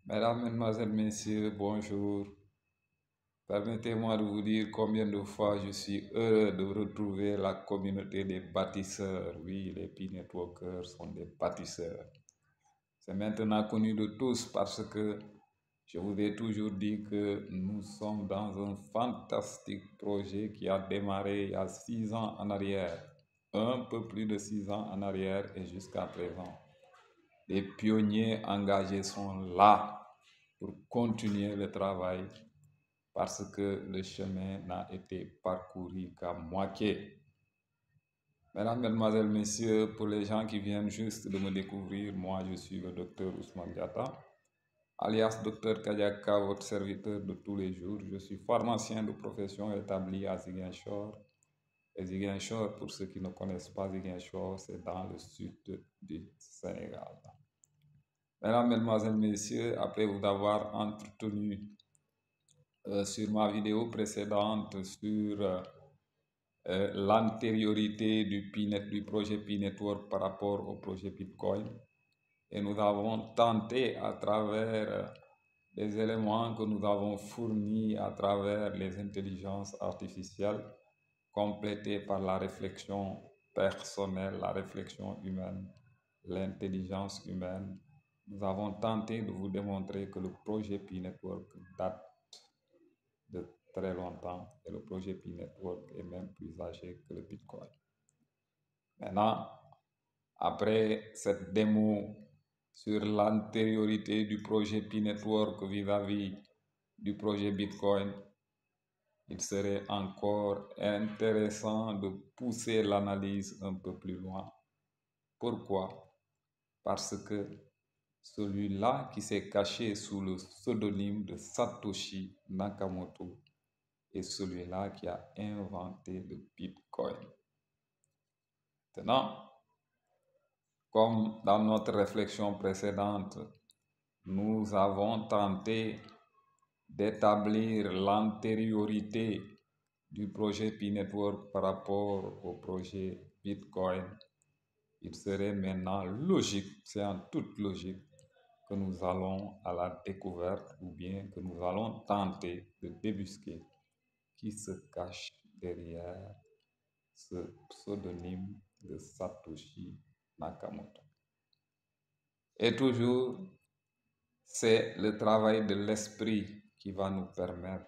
Mesdames, Mesdemoiselles, Messieurs, bonjour. Permettez-moi de vous dire combien de fois je suis heureux de retrouver la communauté des bâtisseurs. Oui, les P-Networkers sont des bâtisseurs. C'est maintenant connu de tous parce que je vous ai toujours dit que nous sommes dans un fantastique projet qui a démarré il y a 6 ans en arrière, un peu plus de 6 ans en arrière et jusqu'à présent. Les pionniers engagés sont là pour continuer le travail parce que le chemin n'a été parcouru qu'à moitié. Mesdames, Mesdemoiselles, Messieurs, pour les gens qui viennent juste de me découvrir, moi je suis le docteur Ousmane Diatta, alias Docteur Kadiaka, votre serviteur de tous les jours. Je suis pharmacien de profession établi à Ziguinchor. Et Ziguinchor, pour ceux qui ne connaissent pas Ziguinchor, c'est dans le sud du Sénégal. Mesdames, Mesdemoiselles, Messieurs, après vous avoir entretenu sur ma vidéo précédente sur l'antériorité du projet P-Network par rapport au projet Bitcoin. Et nous avons tenté à travers les éléments que nous avons fournis à travers les intelligences artificielles, complétées par la réflexion personnelle, la réflexion humaine, l'intelligence humaine. Nous avons tenté de vous démontrer que le projet P-Network date de très longtemps et le projet P-Network est même plus âgé que le Bitcoin. Maintenant, après cette démo sur l'antériorité du projet P-Network vis-à-vis du projet Bitcoin, il serait encore intéressant de pousser l'analyse un peu plus loin. Pourquoi? Parce que celui-là qui s'est caché sous le pseudonyme de Satoshi Nakamoto est celui-là qui a inventé le Bitcoin. Maintenant, comme dans notre réflexion précédente, nous avons tenté d'établir l'antériorité du projet P-Network par rapport au projet Bitcoin. Il serait maintenant logique, c'est en toute logique, que nous allons à la découverte ou bien que nous allons tenter de débusquer qui se cache derrière ce pseudonyme de Satoshi Nakamoto. Et toujours, c'est le travail de l'esprit qui va nous permettre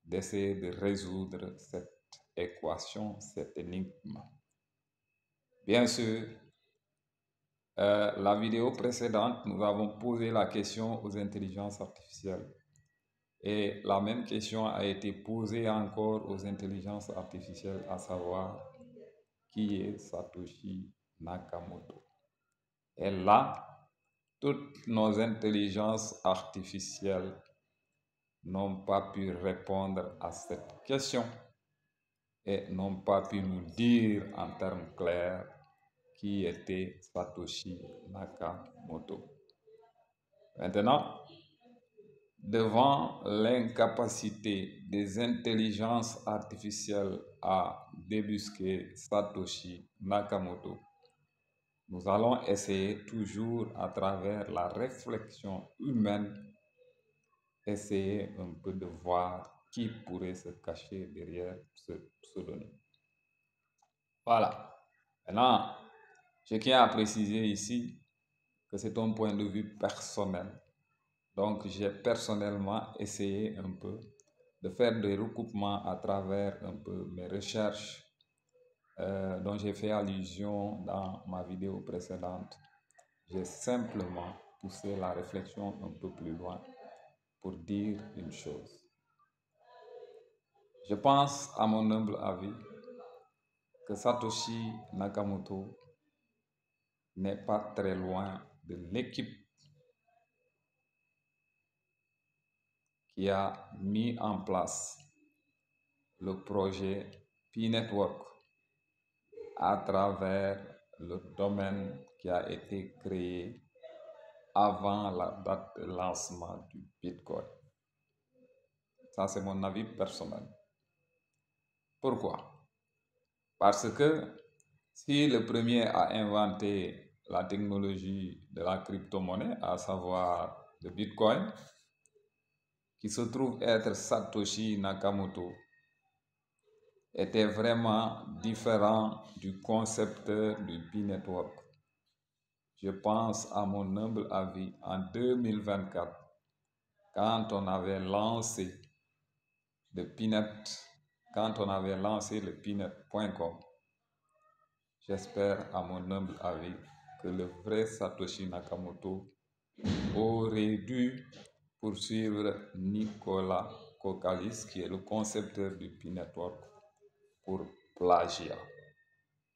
d'essayer de résoudre cette équation, cette énigme. Bien sûr, la vidéo précédente, nous avons posé la question aux intelligences artificielles. Et la même question a été posée encore aux intelligences artificielles, à savoir qui est Satoshi Nakamoto. Et là, toutes nos intelligences artificielles n'ont pas pu répondre à cette question et n'ont pas pu nous dire en termes clairs qui était Satoshi Nakamoto. Maintenant, devant l'incapacité des intelligences artificielles à débusquer Satoshi Nakamoto, nous allons essayer toujours à travers la réflexion humaine, essayer un peu de voir qui pourrait se cacher derrière ce pseudonyme. Voilà. Maintenant, je tiens à préciser ici que c'est un point de vue personnel. Donc, j'ai personnellement essayé un peu de faire des recoupements à travers un peu mes recherches dont j'ai fait allusion dans ma vidéo précédente. J'ai simplement poussé la réflexion un peu plus loin pour dire une chose. Je pense, à mon humble avis, que Satoshi Nakamoto n'est pas très loin de l'équipe qui a mis en place le projet P-Network à travers le domaine qui a été créé avant la date de lancement du Bitcoin. Ça, c'est mon avis personnel. Pourquoi? Parce que si le premier a inventé la technologie de la crypto-monnaie, à savoir le Bitcoin, qui se trouve être Satoshi Nakamoto, était vraiment différent du concepteur du Pi-Network. Je pense, à mon humble avis, en 2024, quand on avait lancé le Pinet, quand on avait lancé le Pinet.com, j'espère, à mon humble avis, que le vrai Satoshi Nakamoto aurait dû poursuivre Nicolas Kokalis, qui est le concepteur du Pi-Network, pour plagiat.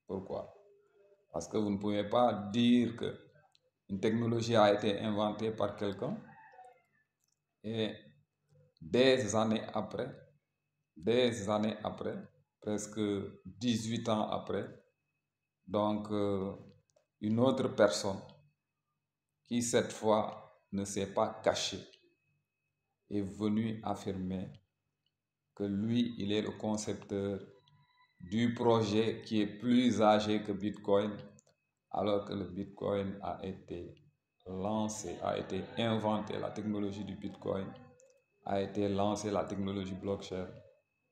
Pourquoi? Parce que vous ne pouvez pas dire que une technologie a été inventée par quelqu'un et des années après, presque 18 ans après, donc une autre personne qui cette fois ne s'est pas cachée est venue affirmer que lui, il est le concepteur du projet qui est plus âgé que Bitcoin, alors que le Bitcoin a été lancé, a été inventé, la technologie du Bitcoin a été lancée, la technologie blockchain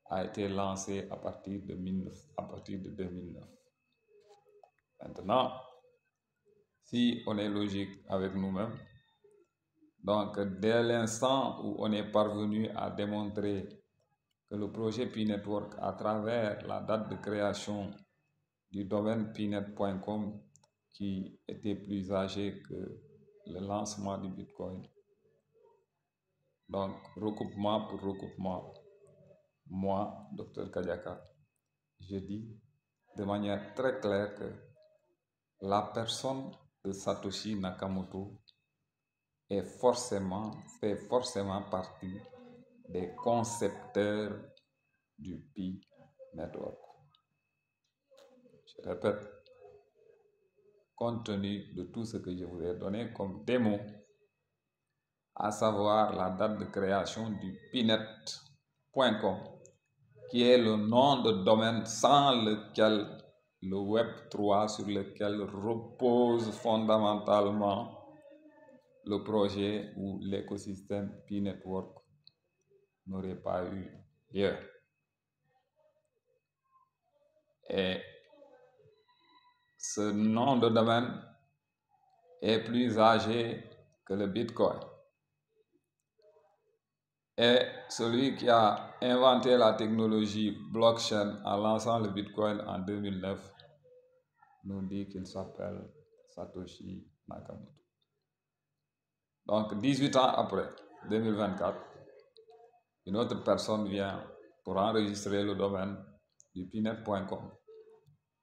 a été lancée à partir de 2009. Maintenant, si on est logique avec nous-mêmes, donc dès l'instant où on est parvenu à démontrer que le projet Pi-Network, à travers la date de création du domaine pinet.com, qui était plus âgé que le lancement du Bitcoin, donc recoupement pour recoupement, moi, Dr Kadiaka, je dis de manière très claire que la personne de Satoshi Nakamoto fait forcément partie des concepteurs du Pi Network. Je répète, compte tenu de tout ce que je vous ai donné comme démo, à savoir la date de création du pinet.com, qui est le nom de domaine sans lequel le Web3, sur lequel repose fondamentalement le projet ou l'écosystème Pi-Network, n'aurait pas eu lieu. Et ce nom de domaine est plus âgé que le Bitcoin. Et celui qui a inventé la technologie blockchain en lançant le Bitcoin en 2009 nous dit qu'il s'appelle Satoshi Nakamoto. Donc 18 ans après, 2024, une autre personne vient pour enregistrer le domaine du pinet.com.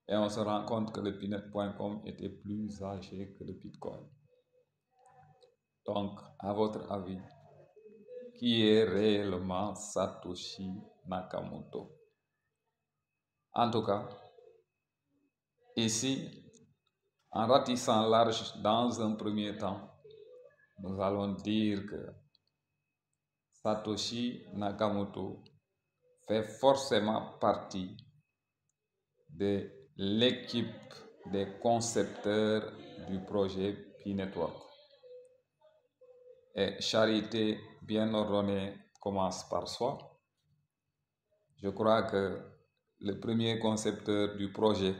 Et on se rend compte que le pinet.com était plus âgé que le Bitcoin. Donc, à votre avis, qui est réellement Satoshi Nakamoto? En tout cas, ici, en ratissant large dans un premier temps, nous allons dire que Satoshi Nakamoto fait forcément partie de l'équipe des concepteurs du projet Pi-Network. Et charité bien ordonnée commence par soi. Je crois que le premier concepteur du projet,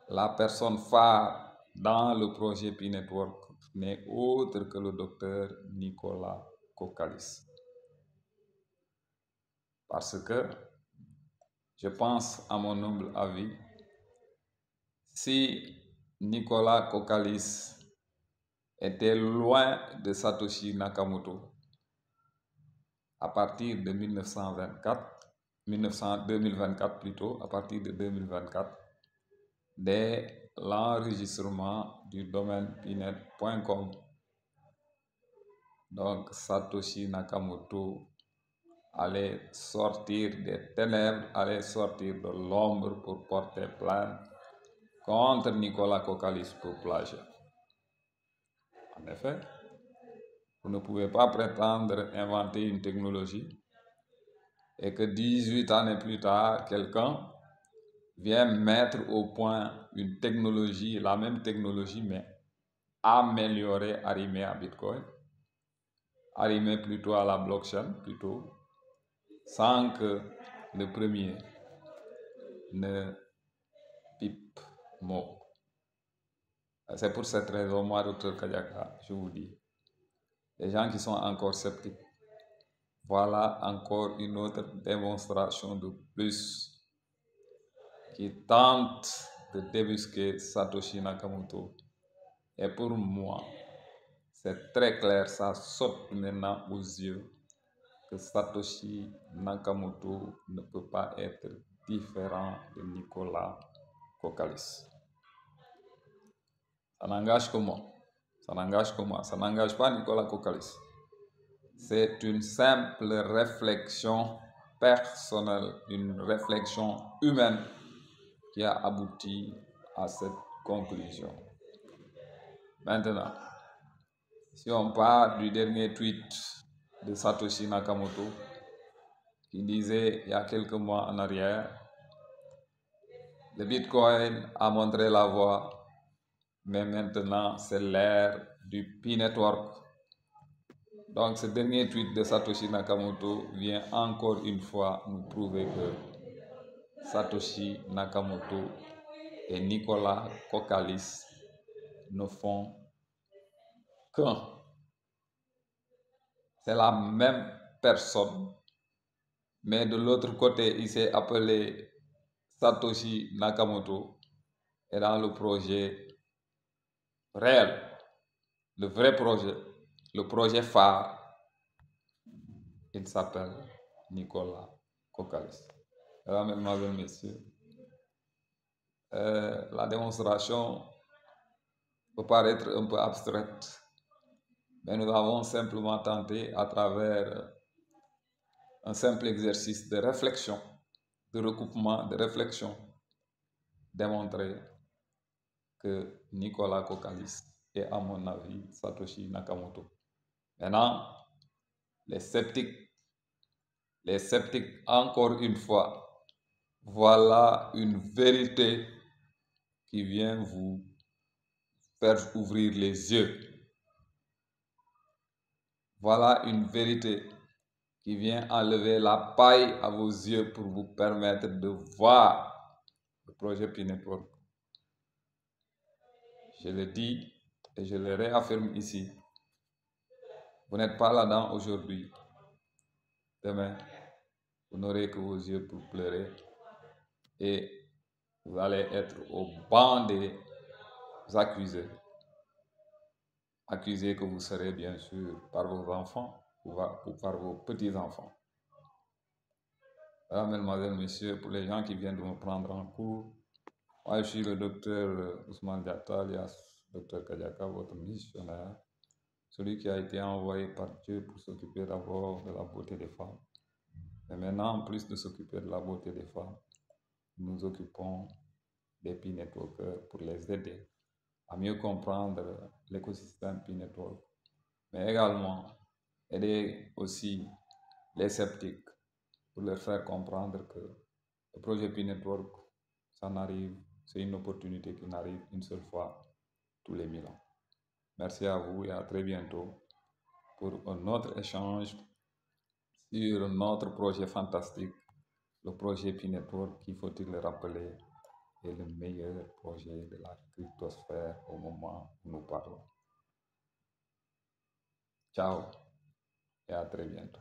la personne phare dans le projet Pi-Network, n'est autre que le docteur Nicolas Kokalis. Parce que, je pense, à mon humble avis, si Nicolas Kokalis était loin de Satoshi Nakamoto à partir de 2024 plutôt, à partir de 2024, dès l'enregistrement du domaine pinet.com. Donc Satoshi Nakamoto allait sortir des ténèbres, allait sortir de l'ombre pour porter plainte contre Nicolas Kokalis pour plagiat. En effet, vous ne pouvez pas prétendre inventer une technologie et que 18 années plus tard, quelqu'un vient mettre au point une technologie, la même technologie, mais améliorée, arrimée à Bitcoin, arrimée plutôt à la blockchain, plutôt, sans que le premier ne pipe mot. C'est pour cette raison, moi, Dr Kadiaka, je vous dis, les gens qui sont encore sceptiques, voilà encore une autre démonstration de plus qui tente de débusquer Satoshi Nakamoto. Et pour moi, c'est très clair, ça saute maintenant aux yeux que Satoshi Nakamoto ne peut pas être différent de Nicolas Kokalis. Ça n'engage que moi. Ça n'engage que moi. Ça n'engage pas Nicolas Kokalis. C'est une simple réflexion personnelle, une réflexion humaine qui a abouti à cette conclusion. Maintenant, si on part du dernier tweet de Satoshi Nakamoto, qui disait il y a quelques mois en arrière, le Bitcoin a montré la voie, mais maintenant c'est l'ère du P-Network. Donc ce dernier tweet de Satoshi Nakamoto vient encore une fois nous prouver que Satoshi Nakamoto et Nicolas Kokalis ne font qu'un. C'est la même personne, mais de l'autre côté, il s'est appelé Satoshi Nakamoto et dans le projet réel, le vrai projet, le projet phare, il s'appelle Nicolas Kokalis. Alors, mesdemoiselles, messieurs, la démonstration peut paraître un peu abstraite, mais nous avons simplement tenté à travers un simple exercice de réflexion, de recoupement, de réflexion, démontrer que Nicolas Kokalis est, à mon avis, Satoshi Nakamoto. Maintenant, les sceptiques, encore une fois, voilà une vérité qui vient vous faire ouvrir les yeux. Voilà une vérité qui vient enlever la paille à vos yeux pour vous permettre de voir le projet P-Network. Je le dis et je le réaffirme ici. Vous n'êtes pas là-dedans aujourd'hui. Demain, vous n'aurez que vos yeux pour pleurer et vous allez être au banc des accusés. Accusés que vous serez bien sûr par vos enfants ou par vos petits-enfants. Voilà, mesdemoiselles, messieurs, pour les gens qui viennent de me prendre en cours, moi je suis le docteur Ousmane Diatta, alias docteur Kadiaka, votre missionnaire, celui qui a été envoyé par Dieu pour s'occuper d'abord de la beauté des femmes. Mais maintenant, en plus de s'occuper de la beauté des femmes, nous nous occupons des P-Networkers pour les aider à mieux comprendre l'écosystème P-Network, mais également aider aussi les sceptiques pour leur faire comprendre que le projet P-Network, ça n'arrive, c'est une opportunité qui n'arrive une seule fois tous les 1000 ans. Merci à vous et à très bientôt pour un autre échange sur notre projet fantastique, le projet P-Network, qui, faut-il le rappeler, est le meilleur projet de la cryptosphère au moment où nous parlons. Ciao et à très bientôt.